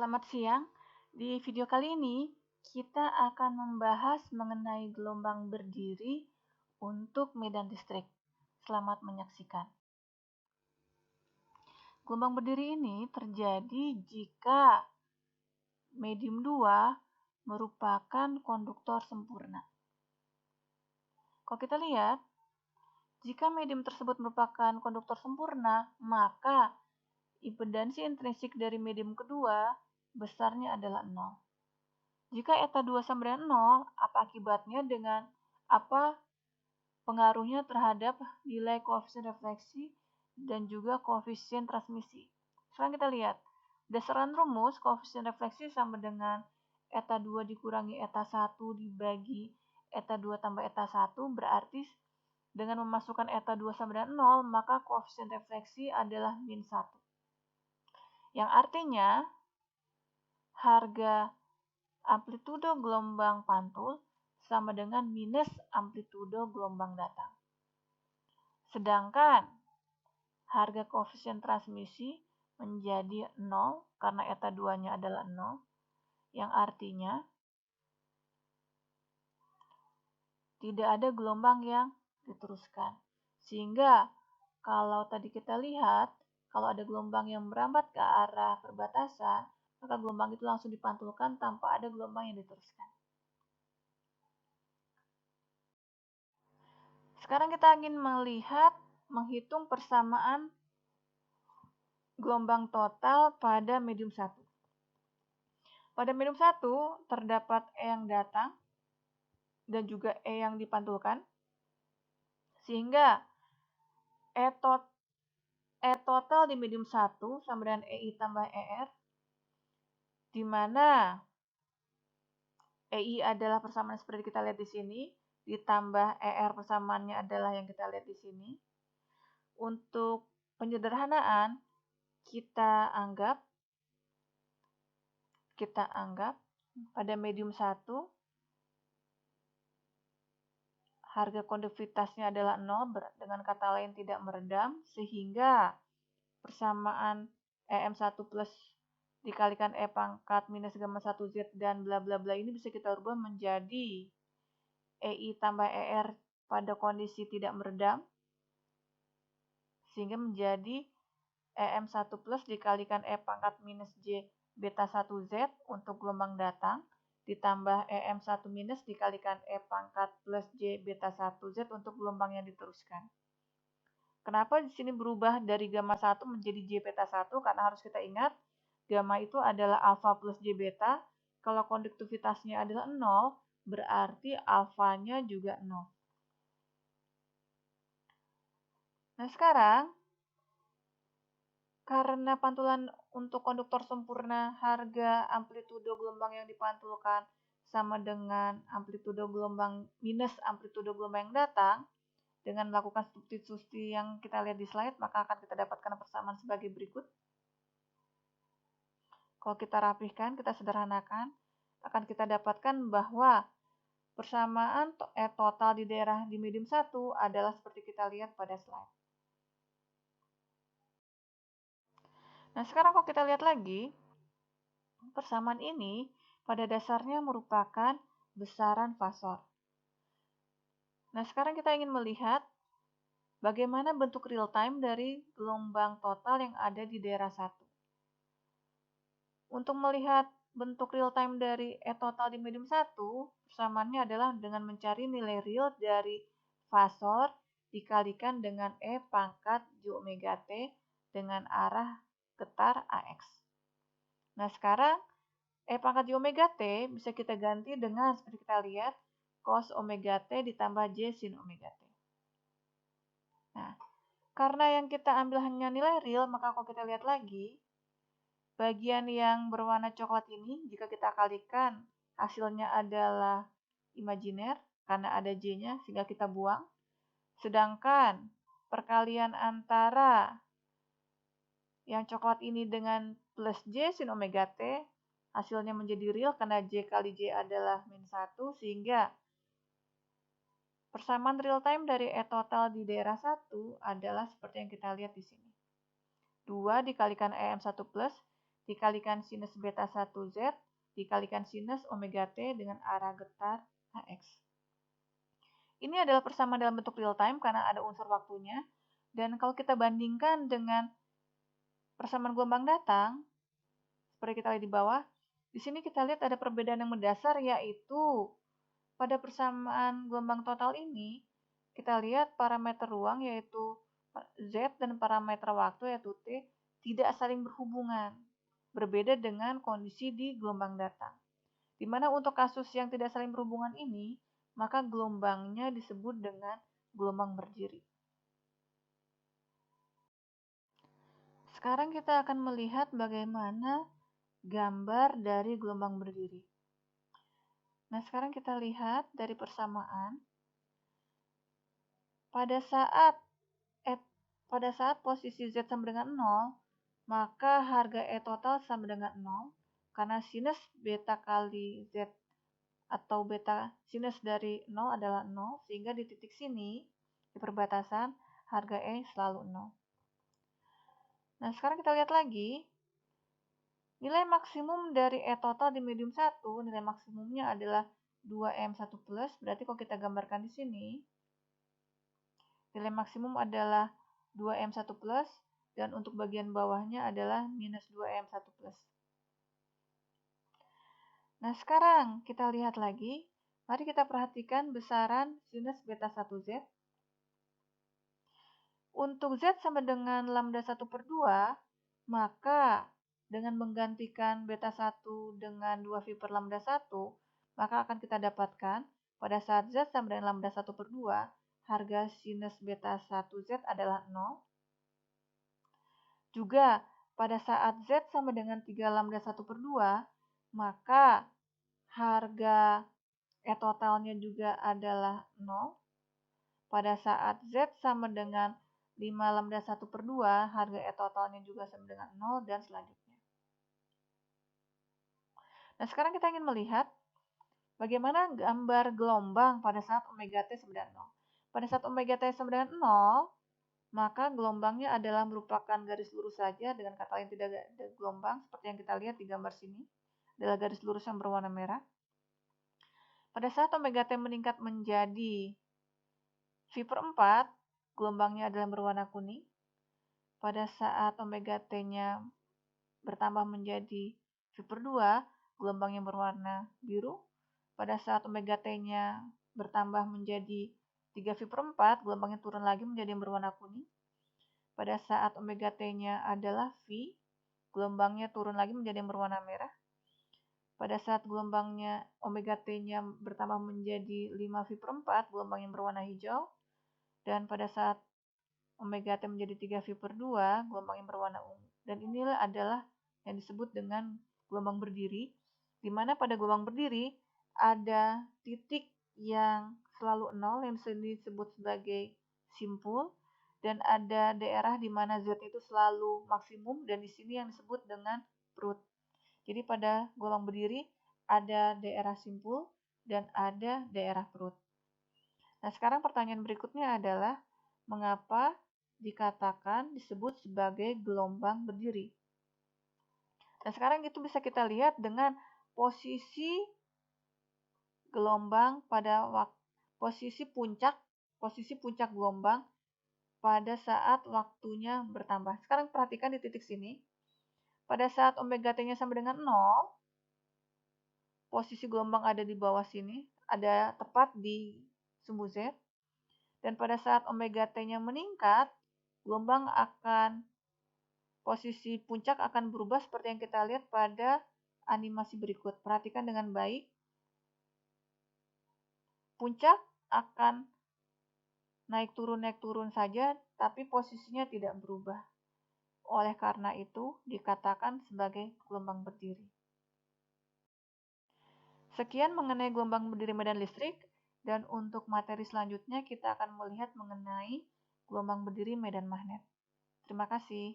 Selamat siang. Di video kali ini, kita akan membahas mengenai gelombang berdiri untuk medan listrik. Selamat menyaksikan. Gelombang berdiri ini terjadi jika medium 2 merupakan konduktor sempurna. Kalau kita lihat, jika medium tersebut merupakan konduktor sempurna, maka impedansi intrinsik dari medium kedua besarnya adalah 0. Jika eta 2 sama dengan 0, apa akibatnya dengan apa pengaruhnya terhadap nilai koefisien refleksi dan juga koefisien transmisi. Sekarang kita lihat, berdasarkan rumus koefisien refleksi sama dengan eta 2 dikurangi eta 1 dibagi eta 2 tambah eta 1, berarti dengan memasukkan eta 2 sama dengan 0, maka koefisien refleksi adalah min 1. Yang artinya, harga amplitudo gelombang pantul sama dengan minus amplitudo gelombang datang. Sedangkan harga koefisien transmisi menjadi 0 karena eta 2-nya adalah 0, yang artinya tidak ada gelombang yang diteruskan. Sehingga kalau tadi kita lihat, kalau ada gelombang yang merambat ke arah perbatasan, maka gelombang itu langsung dipantulkan tanpa ada gelombang yang diteruskan. Sekarang kita ingin menghitung persamaan gelombang total pada medium 1. Pada medium 1 terdapat E yang datang dan juga E yang dipantulkan. Sehingga E total di medium 1 sama dengan EI tambah ER, di mana EI adalah persamaan seperti kita lihat di sini, ditambah ER persamaannya adalah yang kita lihat di sini. Untuk penyederhanaan, kita anggap pada medium 1 harga konduktivitasnya adalah 0, dengan kata lain tidak meredam, sehingga persamaan EM1 plus dikalikan E pangkat minus gamma 1Z dan bla bla bla ini bisa kita ubah menjadi EI tambah ER pada kondisi tidak meredam, sehingga menjadi EM1 plus dikalikan E pangkat minus J beta 1Z untuk gelombang datang, ditambah EM1 minus dikalikan E pangkat plus J beta 1Z untuk gelombang yang diteruskan. Kenapa di sini berubah dari gamma 1 menjadi J beta 1? Karena harus kita ingat, gamma itu adalah alfa plus J beta. Kalau konduktivitasnya adalah 0, berarti alfanya juga 0. Nah sekarang, karena pantulan untuk konduktor sempurna, harga amplitudo gelombang yang dipantulkan sama dengan amplitudo gelombang minus amplitudo gelombang yang datang, dengan melakukan substitusi yang kita lihat di slide, maka akan kita dapatkan persamaan sebagai berikut. Kalau kita rapihkan, kita sederhanakan, akan kita dapatkan bahwa persamaan total di daerah di medium 1 adalah seperti kita lihat pada slide. Nah, sekarang kalau kita lihat lagi, persamaan ini pada dasarnya merupakan besaran fasor. Nah, sekarang kita ingin melihat bagaimana bentuk real time dari gelombang total yang ada di daerah 1. Untuk melihat bentuk real time dari E total di medium 1, persamaannya adalah dengan mencari nilai real dari fasor dikalikan dengan E pangkat J omega T dengan arah getar AX. Nah, sekarang E pangkat J omega T bisa kita ganti dengan seperti kita lihat cos omega T ditambah J sin omega T. Nah, karena yang kita ambil hanya nilai real, maka kalau kita lihat lagi, bagian yang berwarna coklat ini, jika kita kalikan, hasilnya adalah imajiner, karena ada J-nya, sehingga kita buang. Sedangkan perkalian antara yang coklat ini dengan plus J sin omega T, hasilnya menjadi real karena J kali J adalah min 1, sehingga persamaan real time dari E total di daerah 1 adalah seperti yang kita lihat di sini. 2 dikalikan EM1 plus dikalikan sinus beta 1Z dikalikan sinus omega T dengan arah getar HX. Ini adalah persamaan dalam bentuk real time karena ada unsur waktunya. Dan kalau kita bandingkan dengan persamaan gelombang datang, seperti kita lihat di bawah, di sini kita lihat ada perbedaan yang mendasar, yaitu pada persamaan gelombang total ini, kita lihat parameter ruang yaitu Z dan parameter waktu yaitu T tidak saling berhubungan. Berbeda dengan kondisi di gelombang datang. Di mana untuk kasus yang tidak saling berhubungan ini, maka gelombangnya disebut dengan gelombang berdiri. Sekarang kita akan melihat bagaimana gambar dari gelombang berdiri. Nah, sekarang kita lihat dari persamaan. Pada saat posisi Z sama dengan 0, maka harga E total sama dengan 0, karena sinus beta kali Z atau beta sinus dari 0 adalah 0, sehingga di titik sini, di perbatasan, harga E selalu 0. Nah, sekarang kita lihat lagi, nilai maksimum dari E total di medium 1, nilai maksimumnya adalah 2M1+, berarti kalau kita gambarkan di sini, nilai maksimum adalah 2M1+, dan untuk bagian bawahnya adalah minus 2M1+. Nah, sekarang kita lihat lagi. Mari kita perhatikan besaran sinus beta 1Z. Untuk Z sama dengan lambda 1/2, maka dengan menggantikan beta 1 dengan 2V per lambda 1, maka akan kita dapatkan pada saat Z sama dengan lambda 1/2, harga sinus beta 1Z adalah 0. Juga pada saat Z sama dengan 3 lambda 1/2, maka harga E totalnya juga adalah 0. Pada saat Z sama dengan 5 lambda 1/2, harga E totalnya juga sama dengan 0, dan selanjutnya. Nah, sekarang kita ingin melihat bagaimana gambar gelombang pada saat omega T sama dengan 0. Pada saat omega T sama dengan 0, maka gelombangnya adalah merupakan garis lurus saja, dengan kata lain tidak ada gelombang, seperti yang kita lihat di gambar sini, adalah garis lurus yang berwarna merah. Pada saat omega T meningkat menjadi V/4, gelombangnya adalah berwarna kuning. Pada saat omega T-nya bertambah menjadi V/2, gelombangnya berwarna biru. Pada saat omega T-nya bertambah menjadi 3V/4, gelombangnya turun lagi menjadi yang berwarna kuning. Pada saat omega T-nya adalah V, gelombangnya turun lagi menjadi yang berwarna merah. Pada saat gelombangnya omega T-nya bertambah menjadi 5V/4, gelombang yang berwarna hijau. Dan pada saat omega T menjadi 3V/2, gelombang yang berwarna ungu. Dan inilah adalah yang disebut dengan gelombang berdiri, di mana pada gelombang berdiri ada titik yang selalu 0 yang disebut sebagai simpul, dan ada daerah di mana Z itu selalu maksimum, dan di sini yang disebut dengan perut. Jadi pada gelombang berdiri ada daerah simpul dan ada daerah perut. Nah, sekarang pertanyaan berikutnya adalah mengapa dikatakan disebut sebagai gelombang berdiri? Nah, sekarang itu bisa kita lihat dengan posisi gelombang pada posisi puncak gelombang pada saat waktunya bertambah. Sekarang perhatikan di titik sini. Pada saat omega T-nya sama dengan 0, posisi gelombang ada di bawah sini, ada tepat di sumbu Z. Dan pada saat omega T-nya meningkat, posisi puncak akan berubah seperti yang kita lihat pada animasi berikut. Perhatikan dengan baik. Puncak akan naik turun saja, tapi posisinya tidak berubah. Oleh karena itu, dikatakan sebagai gelombang berdiri. Sekian mengenai gelombang berdiri medan listrik, dan untuk materi selanjutnya kita akan melihat mengenai gelombang berdiri medan magnet. Terima kasih.